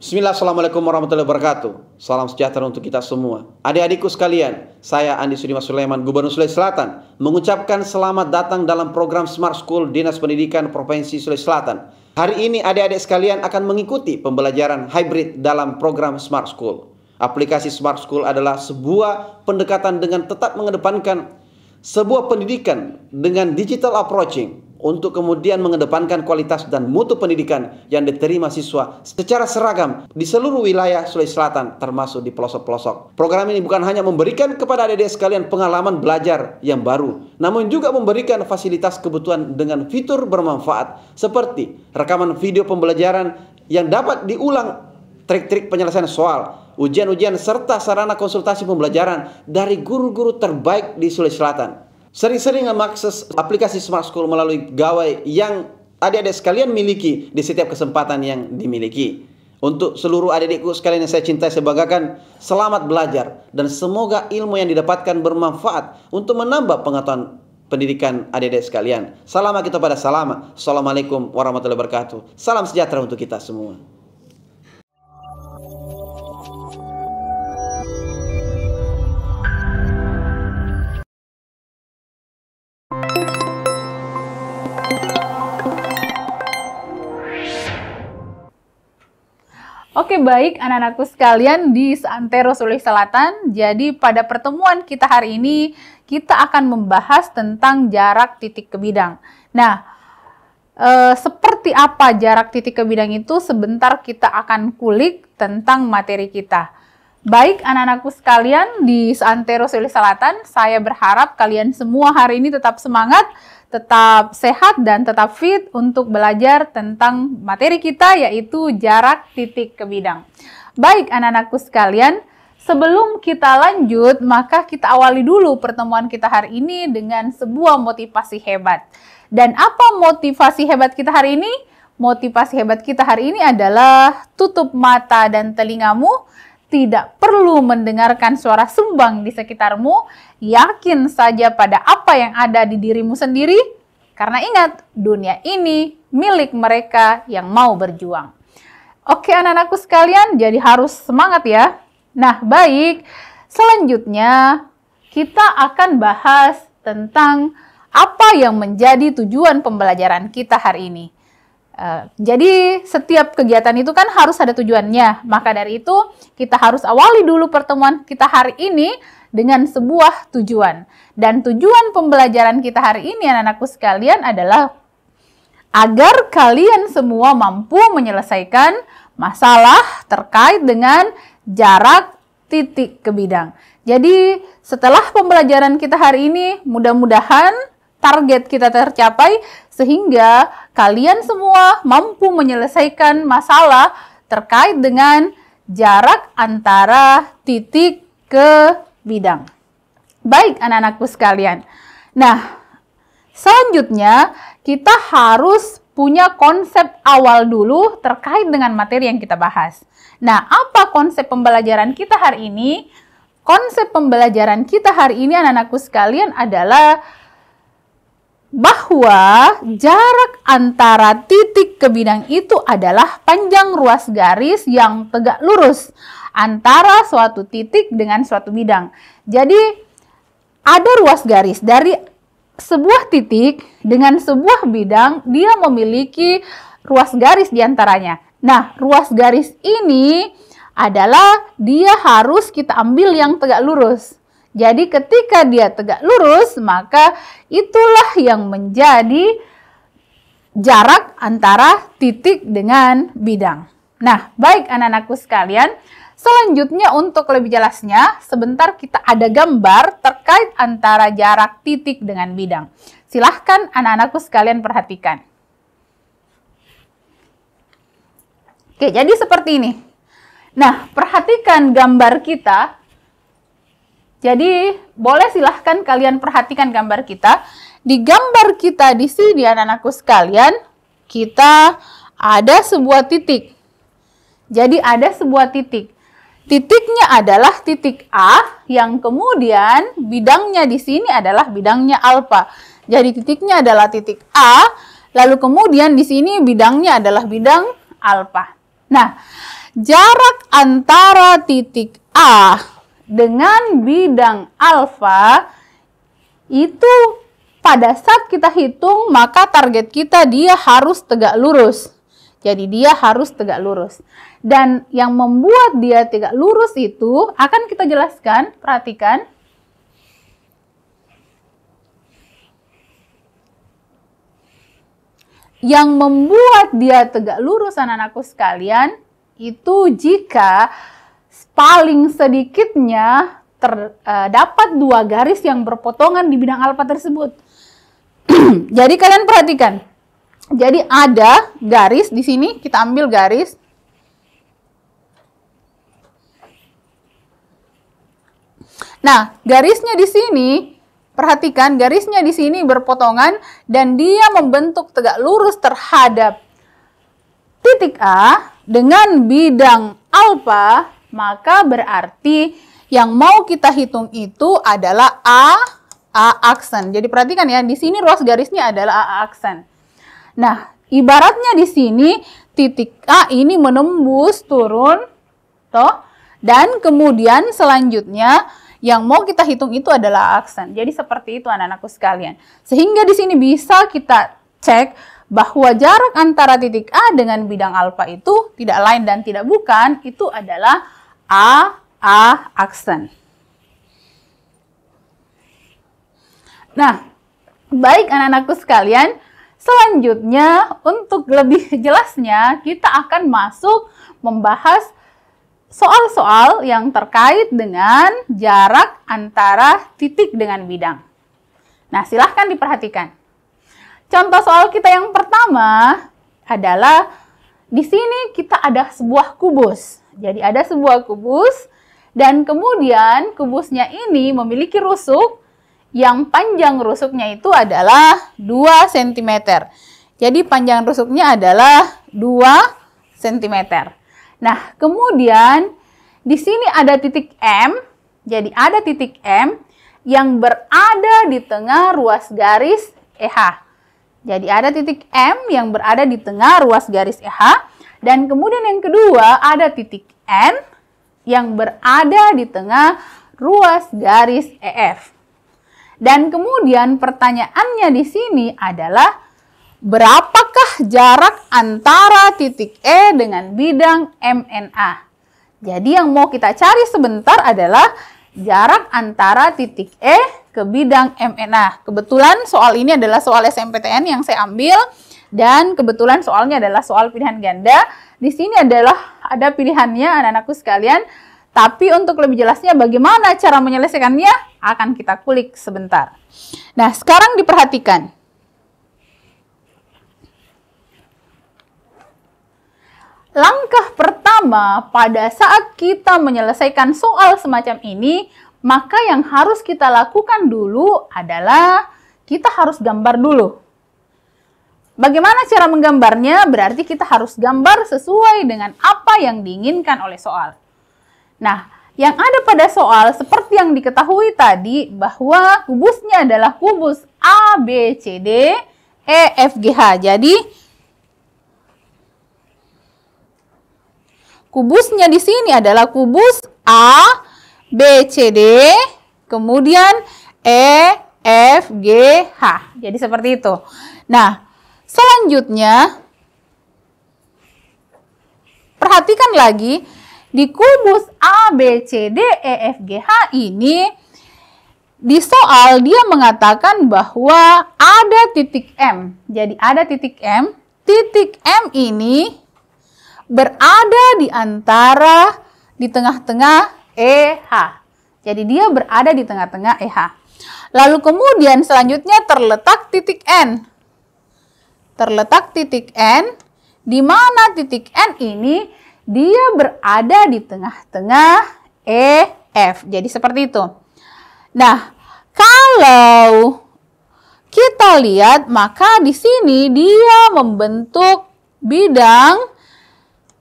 Bismillah, Assalamualaikum warahmatullahi wabarakatuh. Salam sejahtera untuk kita semua. Adik-adikku sekalian, saya Andi Sudimas Sulaiman, Gubernur Sulawesi Selatan, mengucapkan selamat datang dalam program Smart School Dinas Pendidikan Provinsi Sulawesi Selatan. Hari ini adik-adik sekalian akan mengikuti pembelajaran hybrid dalam program Smart School. Aplikasi Smart School adalah sebuah pendekatan dengan tetap mengedepankan sebuah pendidikan dengan digital approaching, untuk kemudian mengedepankan kualitas dan mutu pendidikan yang diterima siswa secara seragam di seluruh wilayah Sulawesi Selatan, termasuk di pelosok-pelosok. Program ini bukan hanya memberikan kepada adik-adik sekalian pengalaman belajar yang baru, namun juga memberikan fasilitas kebutuhan dengan fitur bermanfaat seperti rekaman video pembelajaran yang dapat diulang, trik-trik penyelesaian soal, ujian-ujian, serta sarana konsultasi pembelajaran dari guru-guru terbaik di Sulawesi Selatan. Sering-sering mengakses aplikasi Smart School melalui gawai yang adik-adik sekalian miliki di setiap kesempatan yang dimiliki. Untuk seluruh adik-adikku sekalian yang saya cintai, saya banggakan, selamat belajar dan semoga ilmu yang didapatkan bermanfaat untuk menambah pengetahuan pendidikan adik-adik sekalian. Salam kita pada salama. Assalamualaikum warahmatullahi wabarakatuh. Salam sejahtera untuk kita semua. Oke, baik anak-anakku sekalian di seantero Sulawesi Selatan. Jadi pada pertemuan kita hari ini kita akan membahas tentang jarak titik ke bidang. Nah, seperti apa jarak titik ke bidang itu sebentar kita akan kulik tentang materi kita. Baik anak-anakku sekalian di seantero Sulawesi Selatan, saya berharap kalian semua hari ini tetap semangat, tetap sehat dan tetap fit untuk belajar tentang materi kita, yaitu jarak titik ke bidang. Baik anak-anakku sekalian, sebelum kita lanjut, maka kita awali dulu pertemuan kita hari ini dengan sebuah motivasi hebat. Dan apa motivasi hebat kita hari ini? Motivasi hebat kita hari ini adalah tutup mata dan telingamu, tidak perlu mendengarkan suara sumbang di sekitarmu, yakin saja pada apa yang ada di dirimu sendiri, karena ingat, dunia ini milik mereka yang mau berjuang. Oke anak-anakku sekalian, jadi harus semangat ya. Nah baik, selanjutnya kita akan bahas tentang apa yang menjadi tujuan pembelajaran kita hari ini. Jadi setiap kegiatan itu kan harus ada tujuannya. Maka dari itu kita harus awali dulu pertemuan kita hari ini dengan sebuah tujuan. Dan tujuan pembelajaran kita hari ini anak-anakku sekalian adalah agar kalian semua mampu menyelesaikan masalah terkait dengan jarak titik ke bidang. Jadi setelah pembelajaran kita hari ini mudah-mudahan target kita tercapai sehingga kalian semua mampu menyelesaikan masalah terkait dengan jarak antara titik ke bidang. Baik anak-anakku sekalian. Nah, selanjutnya kita harus punya konsep awal dulu terkait dengan materi yang kita bahas. Nah, apa konsep pembelajaran kita hari ini? Konsep pembelajaran kita hari ini anak-anakku sekalian adalah bahwa jarak antara titik ke bidang itu adalah panjang ruas garis yang tegak lurus antara suatu titik dengan suatu bidang. Jadi ada ruas garis dari sebuah titik dengan sebuah bidang, dia memiliki ruas garis diantaranya. Nah, ruas garis ini adalah dia harus kita ambil yang tegak lurus. Jadi ketika dia tegak lurus, maka itulah yang menjadi jarak antara titik dengan bidang. Nah, baik anak-anakku sekalian, selanjutnya untuk lebih jelasnya, sebentar kita ada gambar terkait antara jarak titik dengan bidang. Silahkan anak-anakku sekalian perhatikan. Oke, jadi seperti ini. Nah, perhatikan gambar kita. Jadi, boleh silahkan kalian perhatikan gambar kita. Di gambar kita di sini, anak-anakku sekalian, kita ada sebuah titik. Jadi, ada sebuah titik. Titiknya adalah titik A, yang kemudian bidangnya di sini adalah bidangnya alfa. Jadi, titiknya adalah titik A, lalu kemudian di sini bidangnya adalah bidang alfa. Nah, jarak antara titik A dengan bidang alfa itu pada saat kita hitung, maka target kita dia harus tegak lurus. Jadi dia harus tegak lurus. Dan yang membuat dia tegak lurus itu akan kita jelaskan, perhatikan. Yang membuat dia tegak lurus anak-anakku sekalian, itu jika paling sedikitnya terdapat 2 garis yang berpotongan di bidang alfa tersebut. Jadi kalian perhatikan. Jadi ada garis di sini, kita ambil garis. Nah, garisnya di sini, perhatikan garisnya di sini berpotongan dan dia membentuk tegak lurus terhadap titik A dengan bidang alfa, maka berarti yang mau kita hitung itu adalah A aksen. Jadi perhatikan ya, di sini ruas garisnya adalah A aksen. Nah, ibaratnya di sini titik A ini menembus turun, toh, dan kemudian selanjutnya yang mau kita hitung itu adalah A aksen. Jadi seperti itu anak-anakku sekalian. Sehingga di sini bisa kita cek bahwa jarak antara titik A dengan bidang alfa itu tidak lain dan tidak bukan, itu adalah A aksen. Nah, baik anak-anakku sekalian, selanjutnya untuk lebih jelasnya kita akan masuk membahas soal-soal yang terkait dengan jarak antara titik dengan bidang. Nah, silahkan diperhatikan. Contoh soal kita yang pertama adalah di sini kita ada sebuah kubus. Jadi ada sebuah kubus dan kemudian kubusnya ini memiliki rusuk yang panjang rusuknya itu adalah 2 cm. Jadi panjang rusuknya adalah 2 cm. Nah, kemudian di sini ada titik M. Jadi ada titik M yang berada di tengah ruas garis EH. Jadi ada titik M yang berada di tengah ruas garis EH. Dan kemudian yang kedua ada titik N yang berada di tengah ruas garis EF. Dan kemudian pertanyaannya di sini adalah berapakah jarak antara titik E dengan bidang MNA? Jadi yang mau kita cari sebentar adalah jarak antara titik E ke bidang MNA. Kebetulan soal ini adalah soal SMPTN yang saya ambil dan kebetulan soalnya adalah soal pilihan ganda. Di sini adalah ada pilihannya anak-anakku sekalian. Tapi untuk lebih jelasnya bagaimana cara menyelesaikannya akan kita kulik sebentar. Nah, sekarang diperhatikan. Langkah pertama pada saat kita menyelesaikan soal semacam ini, maka yang harus kita lakukan dulu adalah kita harus gambar dulu. Bagaimana cara menggambarnya? Berarti kita harus gambar sesuai dengan apa yang diinginkan oleh soal. Nah, yang ada pada soal seperti yang diketahui tadi bahwa kubusnya adalah kubus A, B, C, D, E, F, G, H. Jadi, kubusnya di sini adalah kubus A, B, C, D, kemudian E, F, G, H. Jadi seperti itu. Nah, selanjutnya, perhatikan lagi. Di kubus A, B, C, D, E, F, G, H ini, di soal dia mengatakan bahwa ada titik M. Jadi ada titik M. Titik M ini berada di antara, di tengah-tengah EH. Jadi dia berada di tengah-tengah EH. Lalu kemudian selanjutnya terletak titik N. Terletak titik N, di mana titik N ini dia berada di tengah-tengah EF. Jadi seperti itu. Nah, kalau kita lihat, maka di sini dia membentuk bidang.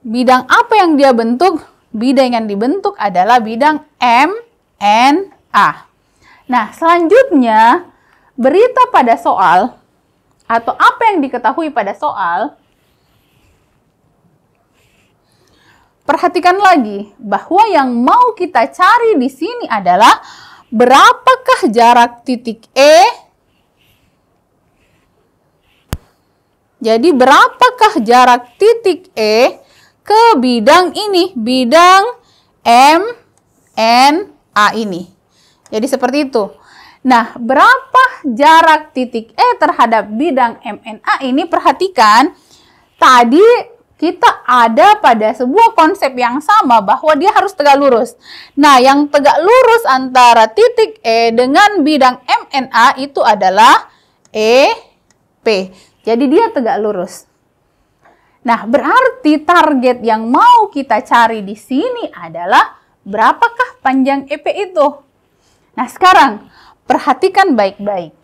Bidang apa yang dia bentuk? Bidang yang dibentuk adalah bidang MNA. Nah, selanjutnya berita pada soal atau apa yang diketahui pada soal, perhatikan lagi bahwa yang mau kita cari di sini adalah berapakah jarak titik E. Jadi berapakah jarak titik E ke bidang ini, bidang MNA ini. Jadi seperti itu. Nah, berapa jarak titik E terhadap bidang MNA ini? Perhatikan, tadi kita ada pada sebuah konsep yang sama bahwa dia harus tegak lurus. Nah, yang tegak lurus antara titik E dengan bidang MNA itu adalah EP. Jadi dia tegak lurus. Nah, berarti target yang mau kita cari di sini adalah berapakah panjang EP itu. Nah, sekarang perhatikan baik-baik.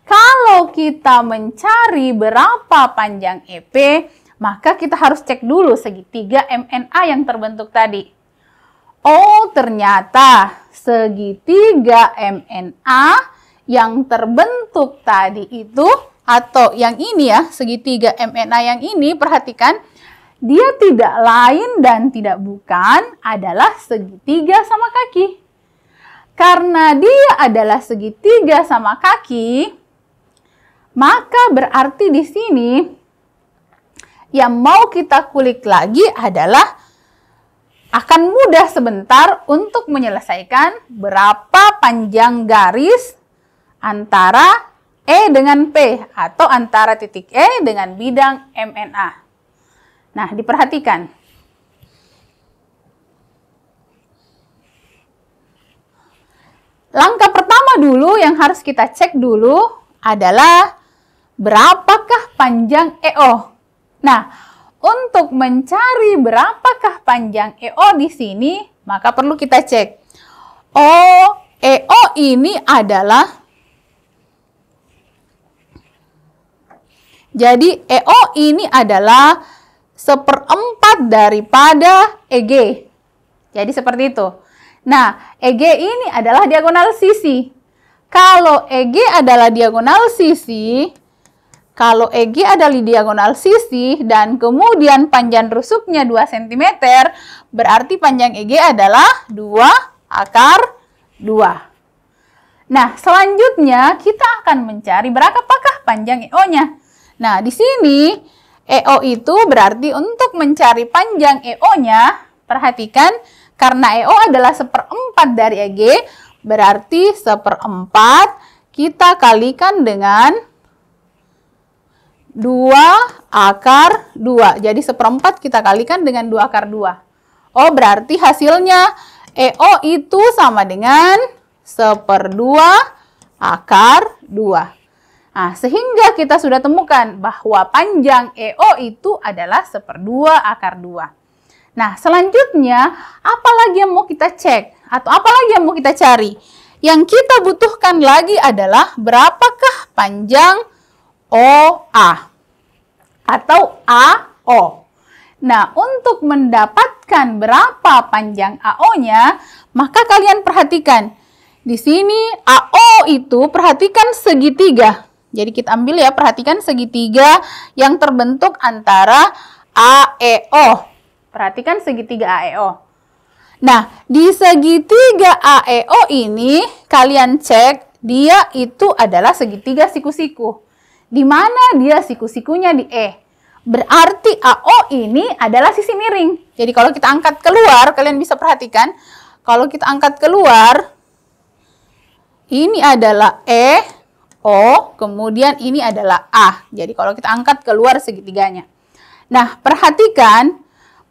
Kalau kita mencari berapa panjang EP, maka kita harus cek dulu segitiga MNA yang terbentuk tadi. Oh, ternyata segitiga MNA yang terbentuk tadi itu, atau yang ini ya, segitiga MNA yang ini, perhatikan, dia tidak lain dan tidak bukan adalah segitiga sama kaki. Karena dia adalah segitiga sama kaki, maka berarti di sini yang mau kita kulik lagi adalah akan mudah sebentar untuk menyelesaikan berapa panjang garis antara E dengan P atau antara titik E dengan bidang MNA. Nah, diperhatikan. Langkah pertama dulu yang harus kita cek dulu adalah berapakah panjang EO. Nah, untuk mencari berapakah panjang EO di sini, maka perlu kita cek. Oh, EO ini adalah, jadi EO ini adalah 1/4 daripada EG. Jadi seperti itu. Nah, EG ini adalah diagonal sisi. Kalau EG adalah diagonal sisi, dan kemudian panjang rusuknya 2 cm, berarti panjang EG adalah 2/2. Nah, selanjutnya kita akan mencari berapakah panjang EO-nya. Nah, di sini EO itu berarti untuk mencari panjang EO-nya, perhatikan, karena EO adalah 1/4 dari EG, berarti 1/4 kita kalikan dengan 2/2. Jadi 1/4 kita kalikan dengan 2/2. Oh, berarti hasilnya EO itu sama dengan 1/2/2. Nah, sehingga kita sudah temukan bahwa panjang EO itu adalah 1/2/2. Nah, selanjutnya, apa lagi yang mau kita cek? Atau apa lagi yang mau kita cari? Yang kita butuhkan lagi adalah berapakah panjang OA atau AO. Nah, untuk mendapatkan berapa panjang AO-nya, maka kalian perhatikan. Di sini AO itu, perhatikan segitiga. Jadi kita ambil ya, perhatikan segitiga yang terbentuk antara AEO. Perhatikan segitiga AEO. Nah, di segitiga AEO ini, kalian cek, dia itu adalah segitiga siku-siku. Di mana dia siku-sikunya di E. Berarti AO ini adalah sisi miring. Jadi kalau kita angkat keluar, kalian bisa perhatikan, kalau kita angkat keluar, ini adalah E, O, kemudian ini adalah A. Jadi kalau kita angkat keluar segitiganya. Nah, perhatikan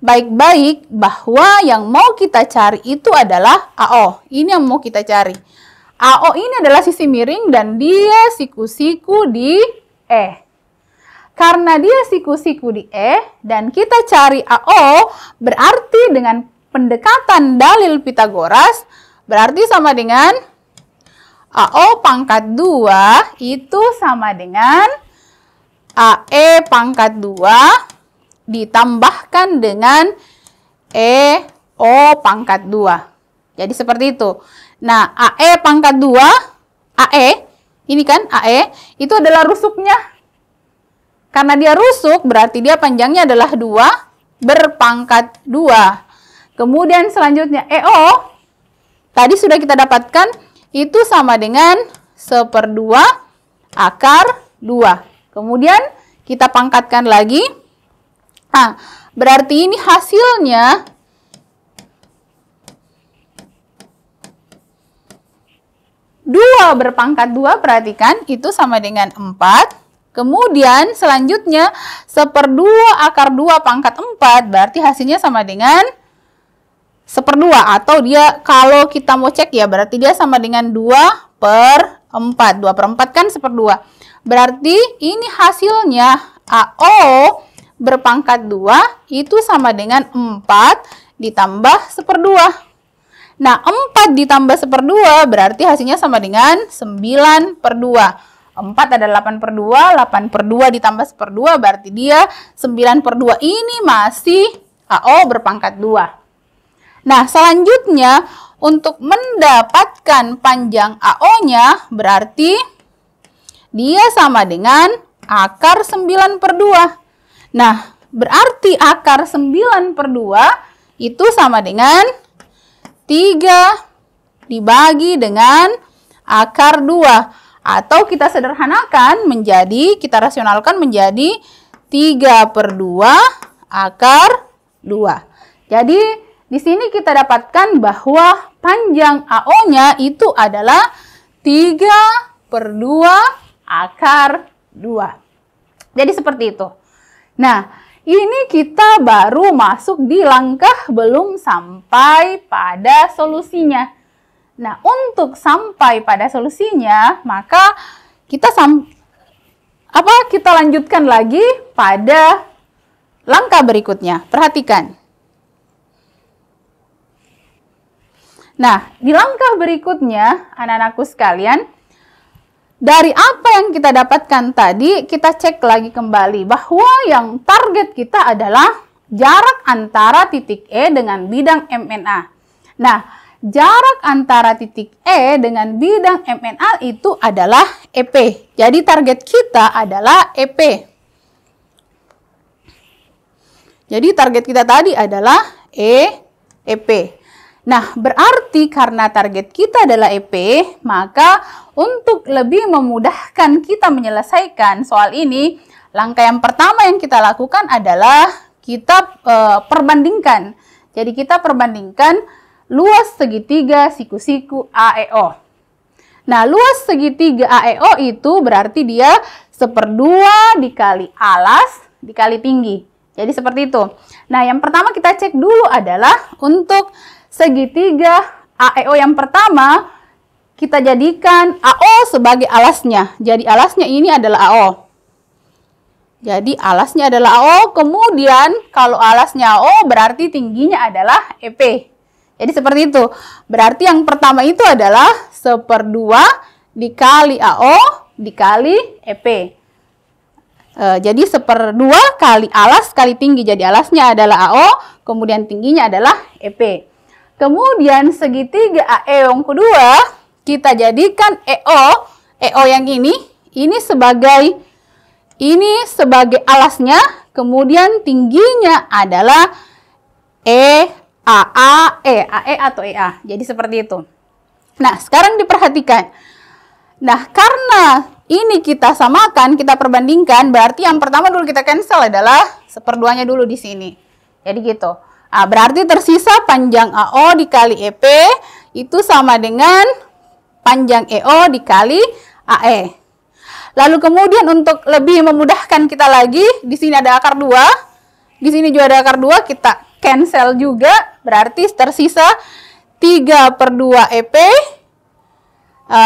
baik-baik bahwa yang mau kita cari itu adalah AO. Ini yang mau kita cari. AO ini adalah sisi miring dan dia siku-siku di E. Karena dia siku-siku di E dan kita cari AO, berarti dengan pendekatan dalil Pitagoras, berarti sama dengan AO pangkat 2 itu sama dengan AE pangkat 2 ditambahkan dengan EO pangkat 2. Jadi seperti itu. Nah, AE pangkat 2, AE, ini kan AE, itu adalah rusuknya. Karena dia rusuk, berarti dia panjangnya adalah 2 berpangkat 2. Kemudian selanjutnya EO, tadi sudah kita dapatkan, itu sama dengan 1/2 akar 2. Kemudian kita pangkatkan lagi. Nah, berarti ini hasilnya dua berpangkat 2, perhatikan, itu sama dengan 4. Kemudian selanjutnya 1/2 akar 2 pangkat 4, berarti hasilnya sama dengan 1/2. Atau dia, kalau kita mau cek ya, berarti dia sama dengan 2/4. 2/4 kan 1/2. Berarti ini hasilnya AO berpangkat 2 itu sama dengan 4 ditambah 1/2. Nah, 4 ditambah 1/2 berarti hasilnya sama dengan 9/2. 4 adalah 8/2, 8/2 ditambah 1/2 berarti dia 9/2. Ini masih AO berpangkat 2. Nah, selanjutnya untuk mendapatkan panjang AO-nya berarti dia sama dengan akar 9/2. Nah, berarti akar 9/2 itu sama dengan 3 dibagi dengan akar 2. Atau kita sederhanakan menjadi, kita rasionalkan menjadi 3/2 akar 2. Jadi, di sini kita dapatkan bahwa panjang AO-nya itu adalah 3/2 akar 2. Jadi seperti itu. Nah, ini kita baru masuk di langkah belum sampai pada solusinya. Nah, untuk sampai pada solusinya, maka kita lanjutkan lagi pada langkah berikutnya. Perhatikan. Nah, di langkah berikutnya, anak-anakku sekalian, dari apa yang kita dapatkan tadi, kita cek lagi kembali bahwa yang target kita adalah jarak antara titik E dengan bidang MNA. Nah, jarak antara titik E dengan bidang MNA itu adalah EP. Jadi target kita adalah EP. Jadi target kita tadi adalah EP. Nah, berarti karena target kita adalah EP, maka untuk lebih memudahkan kita menyelesaikan soal ini, langkah yang pertama yang kita lakukan adalah kita perbandingkan. Jadi kita perbandingkan luas segitiga siku-siku AEO. Nah, luas segitiga AEO itu berarti dia 1/2 dikali alas dikali tinggi. Jadi seperti itu. Nah, yang pertama kita cek dulu adalah untuk segitiga AEO yang pertama, kita jadikan AO sebagai alasnya. Jadi alasnya ini adalah AO. Jadi alasnya adalah AO, kemudian kalau alasnya AO berarti tingginya adalah EP. Jadi seperti itu. Berarti yang pertama itu adalah 1/2 dikali AO dikali EP. Jadi 1/2 kali alas kali tinggi. Jadi alasnya adalah AO, kemudian tingginya adalah EP. Kemudian segitiga AE yang kedua, kita jadikan EO yang ini sebagai alasnya, kemudian tingginya adalah AE atau EA. Jadi seperti itu. Nah, sekarang diperhatikan. Nah, karena ini kita samakan, kita perbandingkan, berarti yang pertama dulu kita cancel adalah 1/2-nya dulu di sini. Jadi gitu. Nah, berarti tersisa panjang AO dikali EP itu sama dengan panjang EO dikali AE. Lalu kemudian untuk lebih memudahkan kita lagi, di sini ada akar 2, di sini juga ada akar 2, kita cancel juga, berarti tersisa 3/2 EP.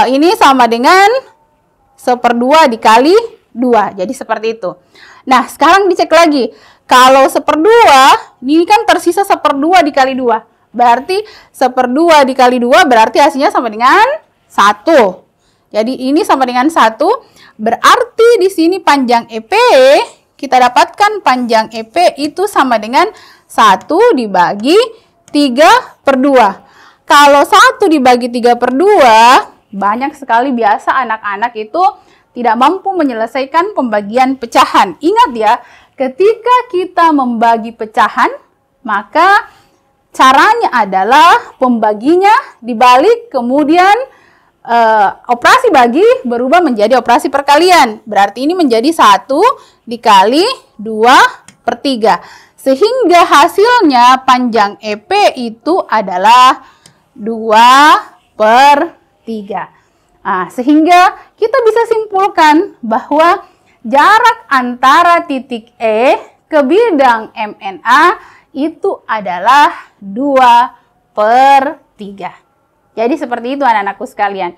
Ini sama dengan 1/2 dikali 2, jadi seperti itu. Nah, sekarang dicek lagi. Kalau 1/2, ini kan tersisa 1/2 dikali 2. Berarti 1/2 dikali 2 berarti hasilnya sama dengan 1. Jadi ini sama dengan 1. Berarti di sini panjang EP, kita dapatkan panjang EP itu sama dengan 1 dibagi 3/2. Kalau 1 dibagi 3/2, banyak sekali biasa anak-anak itu tidak mampu menyelesaikan pembagian pecahan. Ingat ya, ketika kita membagi pecahan, maka caranya adalah pembaginya dibalik, kemudian operasi bagi berubah menjadi operasi perkalian. Berarti ini menjadi 1 dikali 2/3. Sehingga hasilnya panjang EP itu adalah 2/3. Nah, sehingga kita bisa simpulkan bahwa jarak antara titik E ke bidang MNA itu adalah 2/3. Jadi seperti itu anak-anakku sekalian.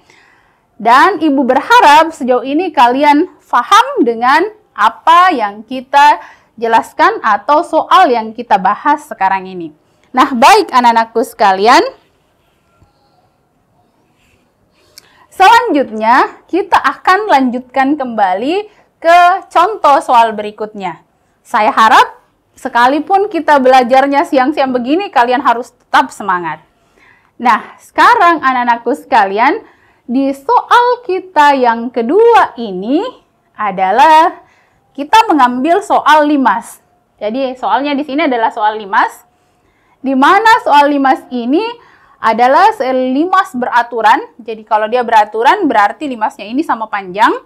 Dan Ibu berharap sejauh ini kalian paham dengan apa yang kita jelaskan atau soal yang kita bahas sekarang ini. Nah, baik anak-anakku sekalian. Selanjutnya, kita akan lanjutkan kembali ke contoh soal berikutnya. Saya harap sekalipun kita belajarnya siang-siang begini, kalian harus tetap semangat. Nah, sekarang anak-anakku sekalian, di soal kita yang kedua ini adalah kita mengambil soal limas. Jadi, soalnya di sini adalah soal limas, di mana soal limas ini adalah limas beraturan. Jadi kalau dia beraturan berarti limasnya ini sama panjang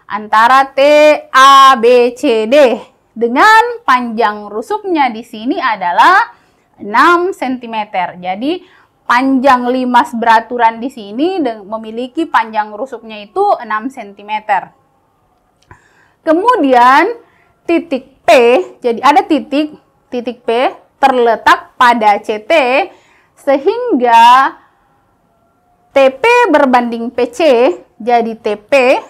antara T, A, B, C, D. Dengan panjang rusuknya di sini adalah 6 cm. Jadi panjang limas beraturan di sini memiliki panjang rusuknya itu 6 cm. Kemudian titik P, jadi ada titik P terletak pada CT, sehingga TP berbanding PC, jadi TP,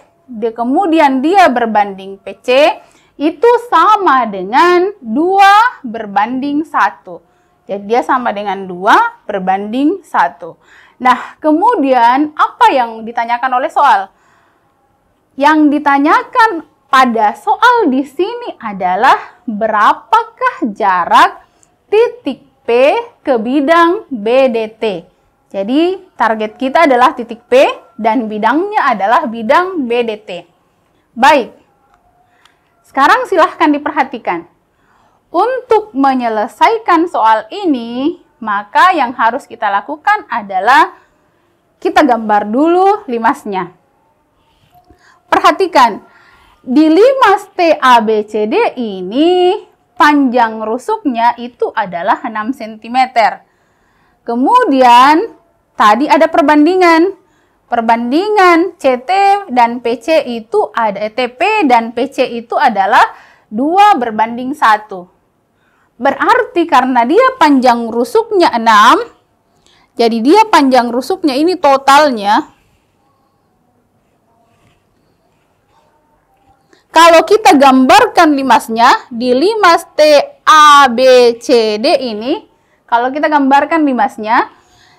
kemudian dia berbanding PC, itu sama dengan 2/1. Jadi dia sama dengan 2/1. Nah, kemudian apa yang ditanyakan oleh soal? Yang ditanyakan pada soal di sini adalah berapakah jarak titik P ke bidang BDT. Jadi target kita adalah titik P dan bidangnya adalah bidang BDT. Baik, sekarang silahkan diperhatikan. Untuk menyelesaikan soal ini, maka yang harus kita lakukan adalah kita gambar dulu limasnya. Perhatikan, di limas TABCD ini panjang rusuknya itu adalah 6 cm. Kemudian tadi ada perbandingan. Perbandingan CT dan PC itu ada TP dan PC itu adalah 2/1. Berarti karena dia panjang rusuknya 6, jadi dia panjang rusuknya ini totalnya. Kalau kita gambarkan limasnya, di limas TABCD ini, kalau kita gambarkan limasnya,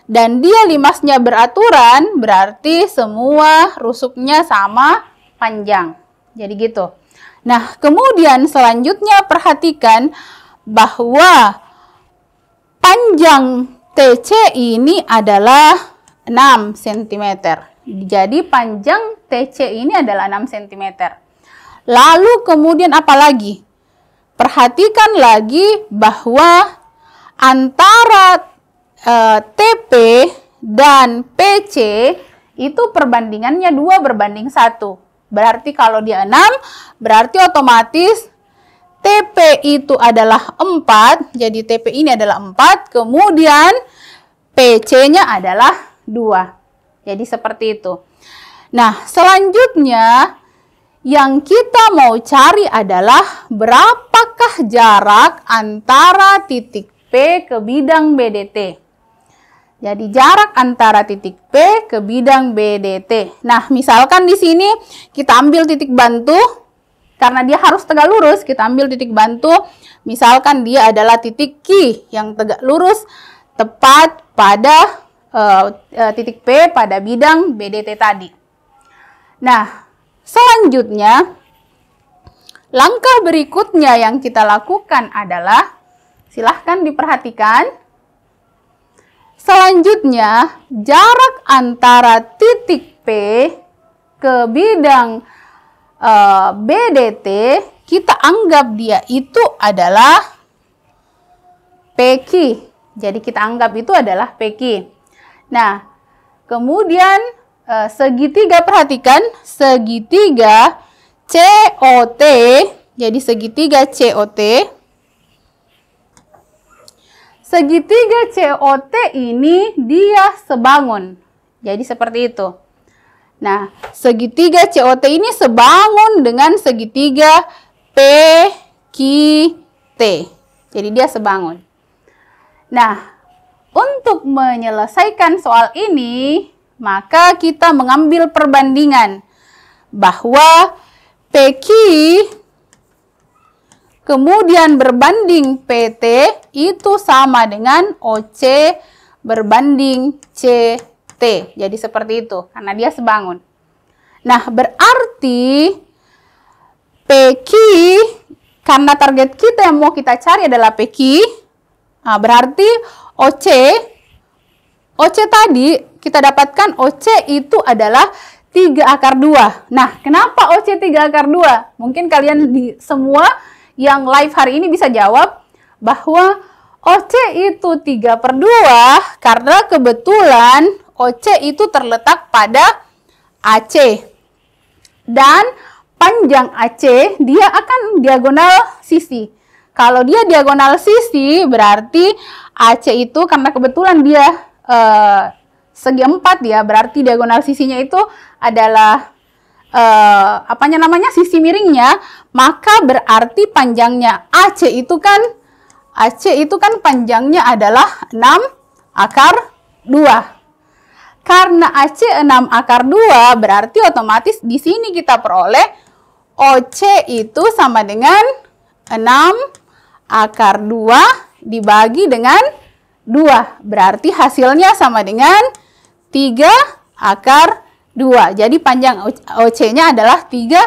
dan dia limasnya beraturan, berarti semua rusuknya sama panjang. Jadi gitu. Nah, kemudian selanjutnya perhatikan bahwa panjang TC ini adalah 6 cm. Jadi panjang TC ini adalah 6 cm. Lalu kemudian apa lagi? Perhatikan lagi bahwa antara TP dan PC itu perbandingannya 2/1. Berarti kalau dia 6, berarti otomatis TP itu adalah 4. Jadi TP ini adalah 4. Kemudian PC-nya adalah 2. Jadi seperti itu. Nah, selanjutnya yang kita mau cari adalah berapakah jarak antara titik P ke bidang BDT. Jadi jarak antara titik P ke bidang BDT. Nah, misalkan di sini kita ambil titik bantu, karena dia harus tegak lurus, kita ambil titik bantu. Misalkan dia adalah titik Q yang tegak lurus tepat pada titik P pada bidang BDT tadi. Nah, selanjutnya, langkah berikutnya yang kita lakukan adalah, silahkan diperhatikan, selanjutnya jarak antara titik P ke bidang BDT, kita anggap dia itu adalah PQ. Jadi kita anggap itu adalah PQ. Nah, kemudian segitiga, perhatikan, segitiga COT. Jadi segitiga COT. Segitiga COT ini dia sebangun. Jadi seperti itu. Nah, segitiga COT ini sebangun dengan segitiga PQT. Jadi dia sebangun. Nah, untuk menyelesaikan soal ini, maka kita mengambil perbandingan bahwa PQ kemudian berbanding PT itu sama dengan OC berbanding CT. Jadi seperti itu, karena dia sebangun. Nah, berarti PQ, karena target kita yang mau kita cari adalah PQ, nah, berarti OC tadi kita dapatkan OC itu adalah 3 akar 2. Nah, kenapa OC 3 akar 2? Mungkin kalian semua yang live hari ini bisa jawab bahwa OC itu 3/2 karena kebetulan OC itu terletak pada AC. Dan panjang AC dia akan diagonal sisi. Kalau dia diagonal sisi, berarti AC itu karena kebetulan dia segi 4 ya, berarti diagonal sisinya itu adalah sisi miringnya, maka berarti panjangnya AC itu kan panjangnya adalah 6 akar 2. Karena AC 6 akar 2, berarti otomatis di sini kita peroleh OC itu sama dengan 6 akar 2 dibagi dengan 2. Berarti hasilnya sama dengan 3 akar 2. Jadi panjang OC-nya adalah 3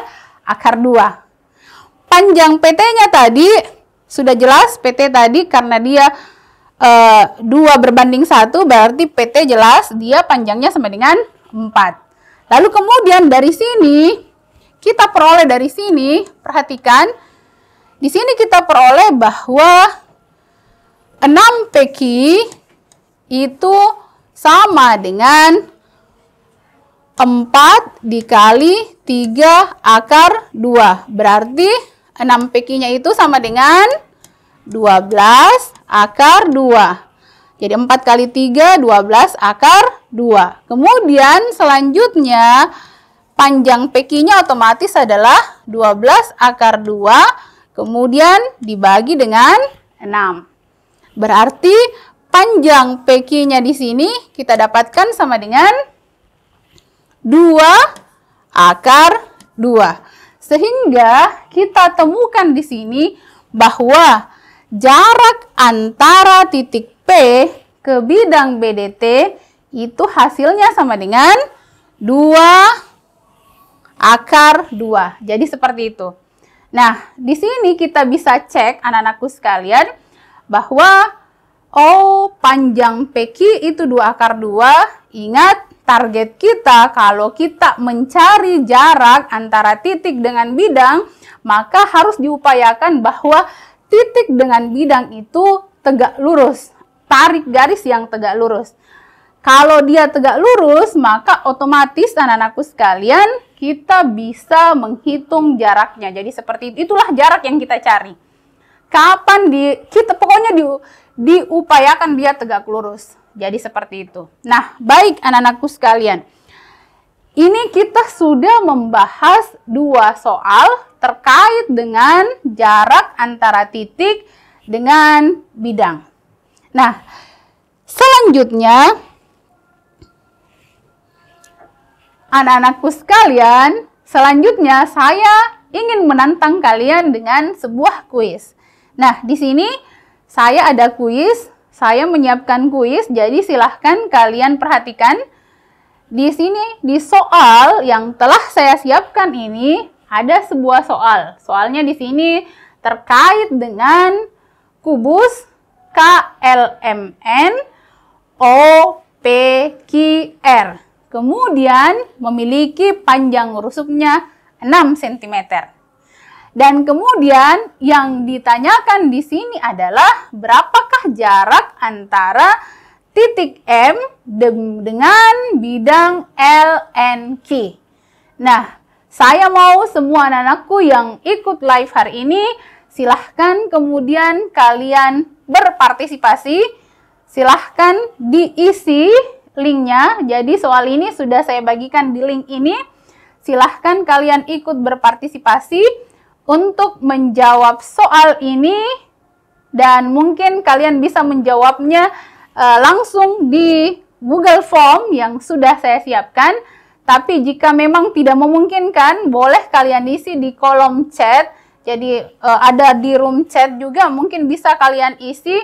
akar 2. Panjang PT-nya tadi sudah jelas, PT tadi karena dia 2 berbanding 1, berarti PT jelas dia panjangnya sama dengan 4. Lalu kemudian dari sini kita peroleh, dari sini perhatikan, di sini kita peroleh bahwa 6 PQ itu sama dengan 4 dikali 3 akar 2. Berarti 6 PQ-nya itu sama dengan 12 akar 2. Jadi 4 kali 3, 12 akar 2. Kemudian selanjutnya panjang PQ-nya otomatis adalah 12 akar 2. Kemudian dibagi dengan 6. Berarti panjang PQ-nya di sini kita dapatkan sama dengan 2 akar 2. Sehingga kita temukan di sini bahwa jarak antara titik P ke bidang BDT itu hasilnya sama dengan 2 akar 2. Jadi seperti itu. Nah, di sini kita bisa cek anak-anakku sekalian bahwa panjang PQ itu 2 akar 2. Ingat, target kita kalau kita mencari jarak antara titik dengan bidang, maka harus diupayakan bahwa titik dengan bidang itu tegak lurus. Tarik garis yang tegak lurus. Kalau dia tegak lurus, maka otomatis anak-anakku sekalian, kita bisa menghitung jaraknya. Jadi seperti itulah jarak yang kita cari. Kapan pokoknya diupayakan dia tegak lurus. Jadi seperti itu. Nah, baik anak-anakku sekalian. Ini kita sudah membahas 2 soal terkait dengan jarak antara titik dengan bidang. Nah, selanjutnya anak-anakku sekalian, selanjutnya saya ingin menantang kalian dengan sebuah kuis. Nah, di sini saya ada kuis. Saya menyiapkan kuis, jadi silahkan kalian perhatikan. Di sini, di soal yang telah saya siapkan ini, ada sebuah soal. Soalnya di sini terkait dengan kubus KLMN OPQR. Kemudian memiliki panjang rusuknya 6 cm. Dan kemudian yang ditanyakan di sini adalah berapakah jarak antara titik M dengan bidang LNQ. Nah, saya mau semua anak-anakku yang ikut live hari ini, silahkan kemudian kalian berpartisipasi, silahkan diisi linknya. Jadi soal ini sudah saya bagikan di link ini. Silahkan kalian ikut berpartisipasi untuk menjawab soal ini, dan mungkin kalian bisa menjawabnya langsung di Google Form yang sudah saya siapkan. Tapi jika memang tidak memungkinkan, boleh kalian isi di kolom chat. Jadi ada di room chat juga, mungkin bisa kalian isi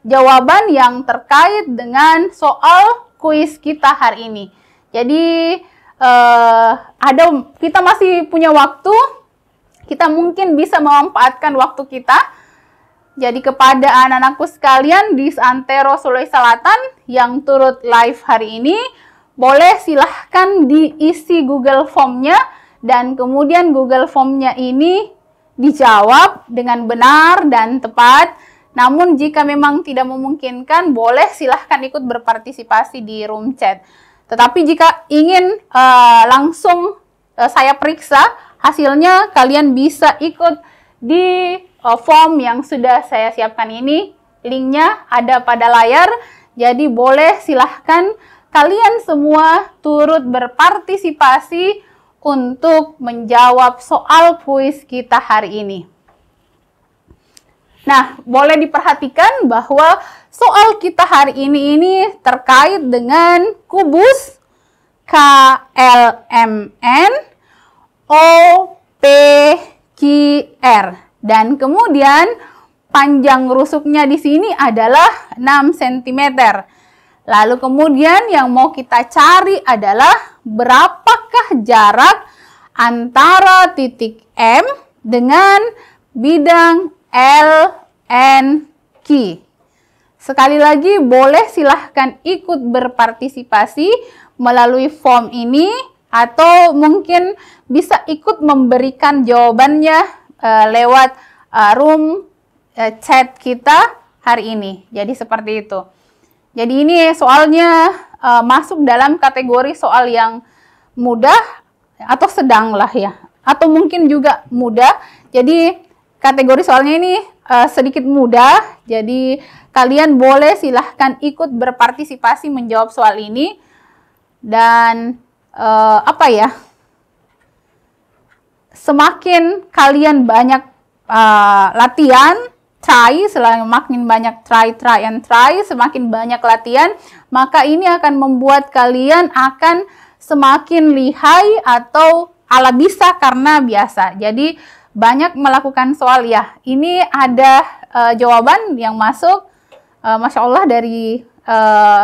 jawaban yang terkait dengan soal kuis kita hari ini. Jadi kita masih punya waktu, kita mungkin bisa memanfaatkan waktu kita. Jadi kepada anak-anakku sekalian di seantero Sulawesi Selatan yang turut live hari ini, boleh silahkan diisi Google Form-nya, dan kemudian Google Form-nya ini dijawab dengan benar dan tepat. Namun jika memang tidak memungkinkan, boleh silahkan ikut berpartisipasi di room chat. Tetapi jika ingin langsung saya periksa hasilnya, kalian bisa ikut di form yang sudah saya siapkan ini. Linknya ada pada layar. Jadi boleh silahkan kalian semua turut berpartisipasi untuk menjawab soal kuis kita hari ini. Nah, boleh diperhatikan bahwa soal kita hari ini terkait dengan kubus KLMN OPQR, dan kemudian panjang rusuknya di sini adalah 6 cm. Lalu kemudian yang mau kita cari adalah berapakah jarak antara titik M dengan bidang LNQ. Sekali lagi, boleh silahkan ikut berpartisipasi melalui form ini, atau mungkin bisa ikut memberikan jawabannya lewat room chat kita hari ini. Jadi seperti itu. Jadi ini soalnya masuk dalam kategori soal yang mudah atau sedang lah ya, atau mungkin juga mudah. Jadi kategori soalnya ini sedikit mudah, jadi kalian boleh silahkan ikut berpartisipasi menjawab soal ini. Dan semakin kalian banyak latihan, semakin banyak try, semakin banyak latihan, maka ini akan membuat kalian akan semakin lihai atau ala bisa karena biasa. Jadi banyak melakukan soal ya. Ini ada jawaban yang masuk, Masya Allah, dari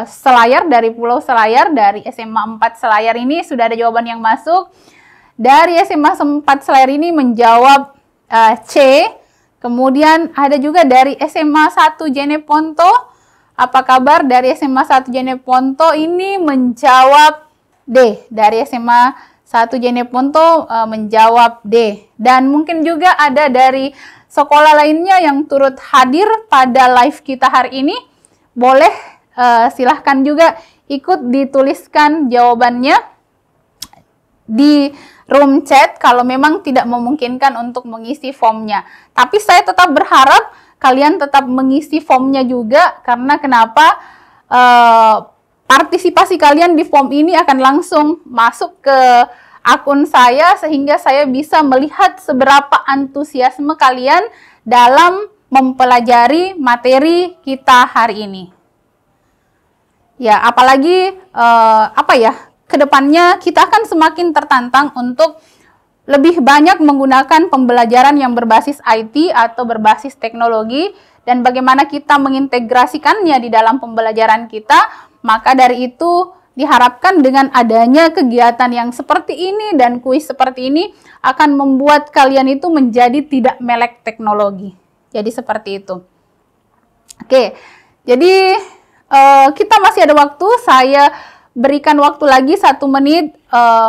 Selayar, dari Pulau Selayar, dari SMA 4 Selayar ini sudah ada jawaban yang masuk. Dari SMA 4 Selayar ini menjawab C. Kemudian ada juga dari SMA 1 Jeneponto. Apa kabar? Dari SMA 1 Jeneponto ini menjawab D. Dari SMA 1 Jeneponto menjawab D. Dan mungkin juga ada dari sekolah lainnya yang turut hadir pada live kita hari ini. Boleh silahkan juga ikut dituliskan jawabannya di room chat kalau memang tidak memungkinkan untuk mengisi formnya. Tapi saya tetap berharap kalian tetap mengisi formnya juga, karena kenapa? Partisipasi kalian di form ini akan langsung masuk ke akun saya, sehingga saya bisa melihat seberapa antusiasme kalian dalam mempelajari materi kita hari ini. Ya, apalagi kedepannya kita akan semakin tertantang untuk lebih banyak menggunakan pembelajaran yang berbasis IT atau berbasis teknologi, dan bagaimana kita mengintegrasikannya di dalam pembelajaran kita. Maka dari itu diharapkan dengan adanya kegiatan yang seperti ini dan kuis seperti ini akan membuat kalian itu menjadi tidak melek teknologi. Jadi seperti itu. Oke, jadi kita masih ada waktu. Saya berikan waktu lagi 1 menit.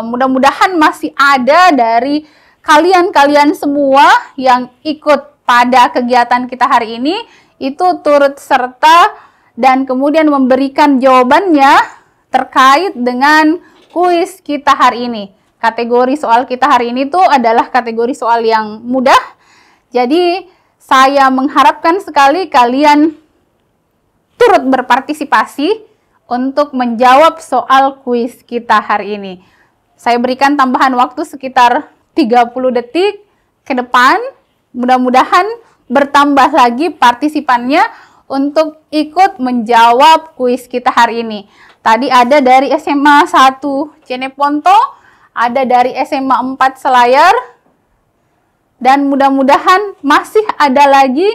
Mudah-mudahan masih ada dari kalian semua yang ikut pada kegiatan kita hari ini itu turut serta dan kemudian memberikan jawabannya terkait dengan kuis kita hari ini. Kategori soal kita hari ini tuh adalah kategori soal yang mudah. Jadi saya mengharapkan sekali kalian turut berpartisipasi untuk menjawab soal kuis kita hari ini. Saya berikan tambahan waktu sekitar 30 detik ke depan. Mudah-mudahan bertambah lagi partisipannya untuk ikut menjawab kuis kita hari ini. Tadi ada dari SMA 1 Jeneponto, ada dari SMA 4 Selayar, dan mudah-mudahan masih ada lagi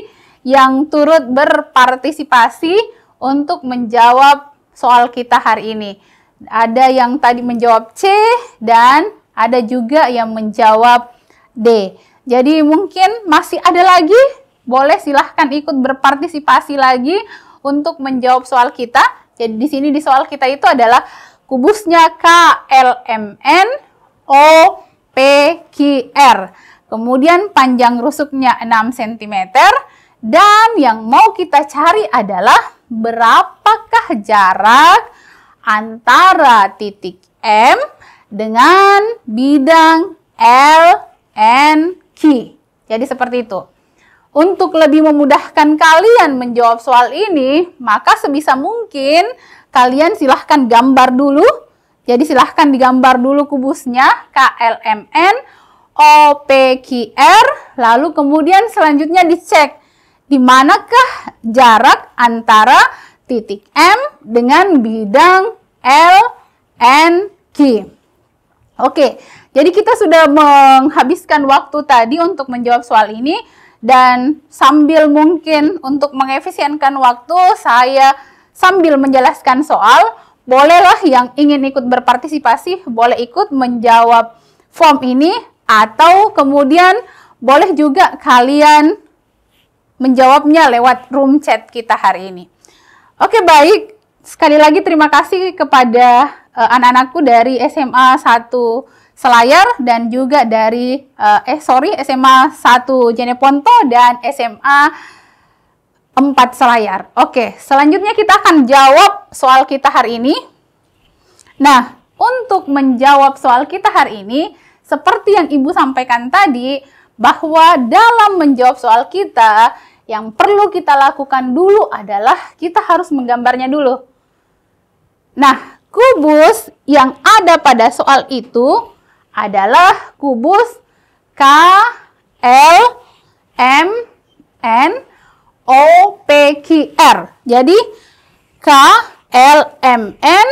yang turut berpartisipasi untuk menjawab soal kita hari ini. Ada yang tadi menjawab C dan ada juga yang menjawab D. Jadi mungkin masih ada lagi, boleh silahkan ikut berpartisipasi lagi untuk menjawab soal kita. Jadi di sini di soal kita itu adalah kubusnya KLMN OPQR. Kemudian panjang rusuknya 6 cm dan yang mau kita cari adalah berapakah jarak antara titik M dengan bidang L, N, Q. Jadi seperti itu. Untuk lebih memudahkan kalian menjawab soal ini, maka sebisa mungkin kalian silahkan gambar dulu. Jadi silahkan digambar dulu kubusnya KLMN OPQR, lalu kemudian selanjutnya dicek di manakah jarak antara titik M dengan bidang L, N, Q. Oke, jadi kita sudah menghabiskan waktu tadi untuk menjawab soal ini, dan sambil mungkin untuk mengefisienkan waktu, saya sambil menjelaskan soal, bolehlah yang ingin ikut berpartisipasi, boleh ikut menjawab form ini, atau kemudian boleh juga kalian menjawabnya lewat room chat kita hari ini. Oke, baik. Sekali lagi terima kasih kepada anak-anakku dari SMA 1 Selayar dan juga dari SMA 1 Jeneponto dan SMA 4 Selayar. Oke, selanjutnya kita akan jawab soal kita hari ini. Nah, untuk menjawab soal kita hari ini, seperti yang Ibu sampaikan tadi, bahwa dalam menjawab soal kita, yang perlu kita lakukan dulu adalah kita harus menggambarnya dulu. Nah, kubus yang ada pada soal itu adalah kubus K, L, M, N, O, P, Q, R. Jadi, K, L, M, N,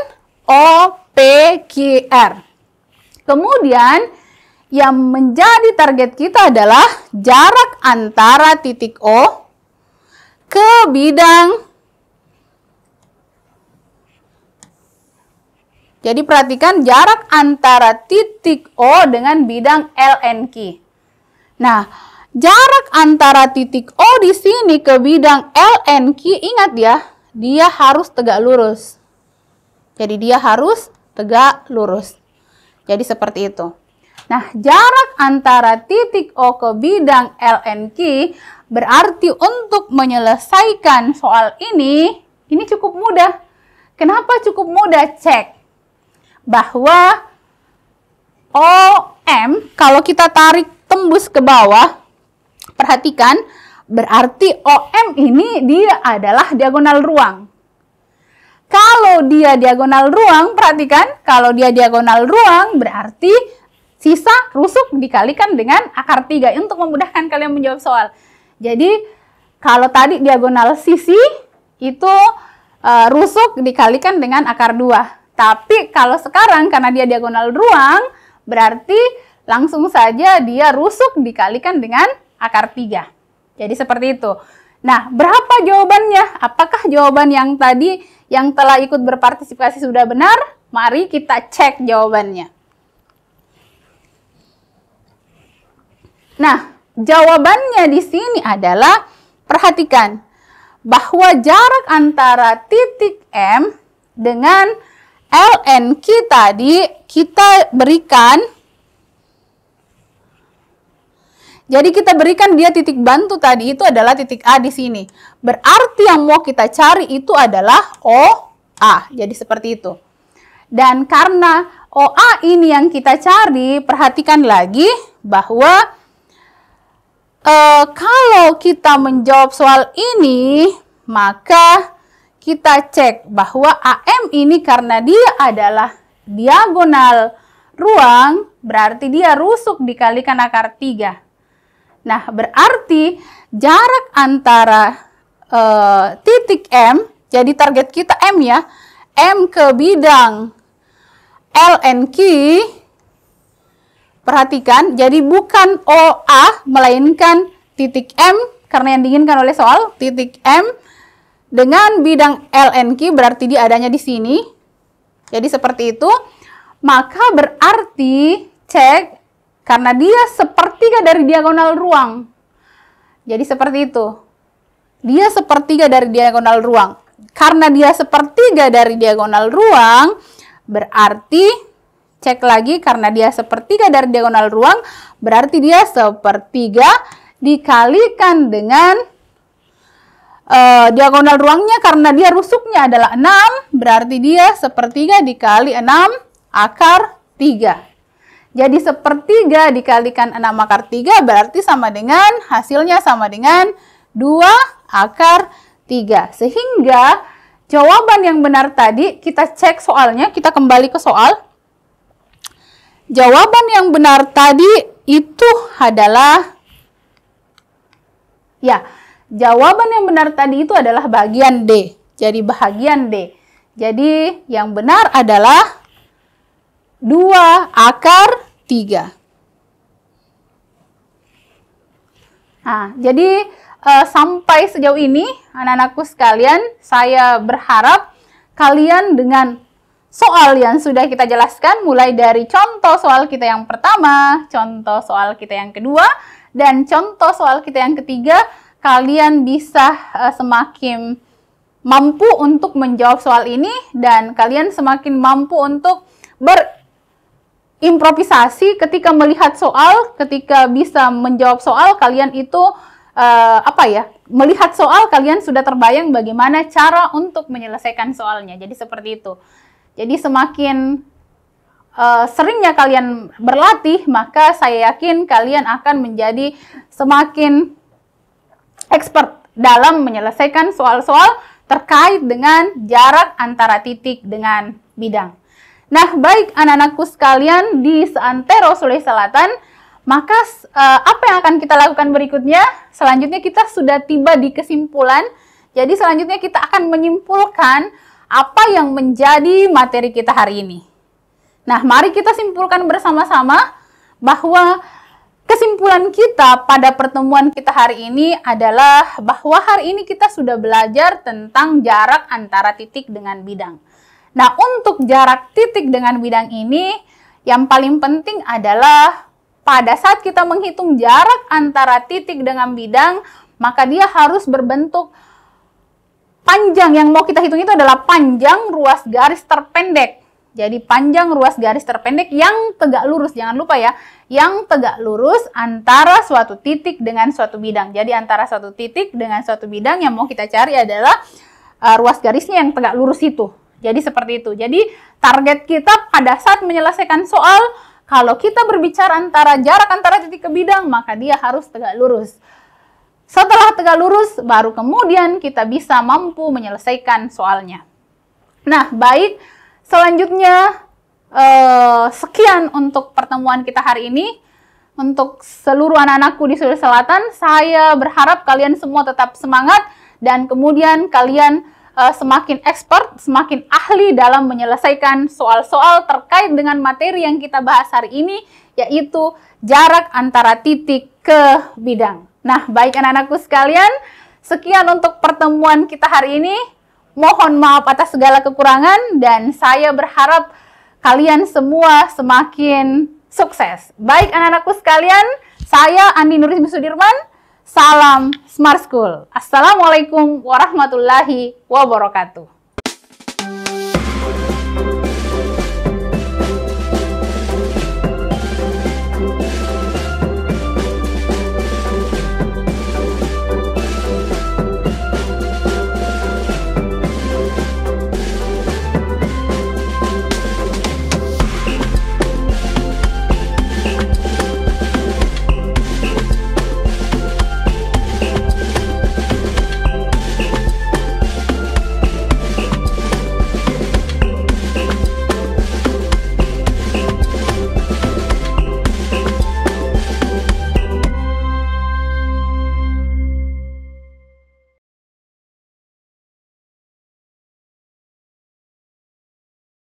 O, P, Q, R. Kemudian, yang menjadi target kita adalah jarak antara titik O ke bidang. Jadi perhatikan jarak antara titik O dengan bidang LNQ. Nah, jarak antara titik O di sini ke bidang LNQ, ingat ya, dia harus tegak lurus. Jadi dia harus tegak lurus. Jadi seperti itu. Nah, jarak antara titik O ke bidang LNQ berarti untuk menyelesaikan soal ini cukup mudah. Kenapa cukup mudah? Cek bahwa OM, kalau kita tarik tembus ke bawah, perhatikan, berarti OM ini dia adalah diagonal ruang. Kalau dia diagonal ruang, perhatikan, kalau dia diagonal ruang berarti sisa rusuk dikalikan dengan akar 3 untuk memudahkan kalian menjawab soal. Jadi, kalau tadi diagonal sisi, itu rusuk dikalikan dengan akar 2. Tapi kalau sekarang karena dia diagonal ruang, berarti langsung saja dia rusuk dikalikan dengan akar 3. Jadi seperti itu. Nah, berapa jawabannya? Apakah jawaban yang tadi yang telah ikut berpartisipasi sudah benar? Mari kita cek jawabannya. Nah, jawabannya di sini adalah, perhatikan, bahwa jarak antara titik M dengan ln tadi kita berikan, jadi kita berikan dia titik bantu tadi itu adalah titik A di sini. Berarti yang mau kita cari itu adalah OA. Jadi seperti itu. Dan karena OA ini yang kita cari, perhatikan lagi bahwa kalau kita menjawab soal ini, maka kita cek bahwa AM ini karena dia adalah diagonal ruang, berarti dia rusuk dikalikan akar 3. Nah, berarti jarak antara titik M, jadi target kita M ya, M ke bidang ln Q, perhatikan, jadi bukan OA, melainkan titik M, karena yang diinginkan oleh soal, titik M, dengan bidang ln Q berarti dia adanya di sini. Jadi seperti itu. Maka berarti cek karena dia sepertiga dari diagonal ruang. Jadi seperti itu. Dia sepertiga dari diagonal ruang. Karena dia sepertiga dari diagonal ruang, berarti cek lagi karena dia sepertiga dari diagonal ruang, berarti dia sepertiga dikalikan dengan diagonal ruangnya karena dia rusuknya adalah 6, berarti dia sepertiga dikali 6 akar 3. Jadi sepertiga dikalikan 6 akar 3 berarti sama dengan, hasilnya sama dengan 2 akar 3. Sehingga jawaban yang benar tadi, kita cek soalnya, kita kembali ke soal. Jawaban yang benar tadi itu adalah, ya, jawaban yang benar tadi itu adalah bagian D. Jadi bagian D. Jadi yang benar adalah 2 akar 3. Nah, jadi sampai sejauh ini anak-anakku sekalian, saya berharap kalian dengan soal yang sudah kita jelaskan, mulai dari contoh soal kita yang pertama, contoh soal kita yang kedua, dan contoh soal kita yang ketiga, kalian bisa semakin mampu untuk menjawab soal ini dan kalian semakin mampu untuk berimprovisasi ketika melihat soal, ketika bisa menjawab soal, kalian itu melihat soal kalian sudah terbayang bagaimana cara untuk menyelesaikan soalnya. Jadi seperti itu. Jadi semakin seringnya kalian berlatih, maka saya yakin kalian akan menjadi semakin expert dalam menyelesaikan soal-soal terkait dengan jarak antara titik dengan bidang. Nah, baik anak-anakku sekalian di seantero Sulawesi Selatan, maka apa yang akan kita lakukan berikutnya? Selanjutnya kita sudah tiba di kesimpulan. Jadi selanjutnya kita akan menyimpulkan apa yang menjadi materi kita hari ini. Nah, mari kita simpulkan bersama-sama bahwa kesimpulan kita pada pertemuan kita hari ini adalah bahwa hari ini kita sudah belajar tentang jarak antara titik dengan bidang. Nah, untuk jarak titik dengan bidang ini, yang paling penting adalah pada saat kita menghitung jarak antara titik dengan bidang, maka dia harus berbentuk panjang. Yang mau kita hitung itu adalah panjang ruas garis terpendek. Jadi panjang ruas garis terpendek yang tegak lurus, jangan lupa ya, yang tegak lurus antara suatu titik dengan suatu bidang. Jadi antara suatu titik dengan suatu bidang yang mau kita cari adalah ruas garisnya yang tegak lurus itu. Jadi seperti itu. Jadi target kita pada saat menyelesaikan soal, kalau kita berbicara jarak antara titik ke bidang, maka dia harus tegak lurus. Setelah tegak lurus, baru kemudian kita bisa mampu menyelesaikan soalnya. Nah, baik. Selanjutnya, sekian untuk pertemuan kita hari ini. Untuk seluruh anak-anakku di Sulawesi Selatan, saya berharap kalian semua tetap semangat dan kemudian kalian semakin expert, semakin ahli dalam menyelesaikan soal-soal terkait dengan materi yang kita bahas hari ini, yaitu jarak antara titik ke bidang. Nah, baik anak-anakku sekalian, sekian untuk pertemuan kita hari ini. Mohon maaf atas segala kekurangan dan saya berharap kalian semua semakin sukses. Baik anak-anakku sekalian, saya Andi Nurismi Sudirman. Salam Smart School. Assalamualaikum warahmatullahi wabarakatuh.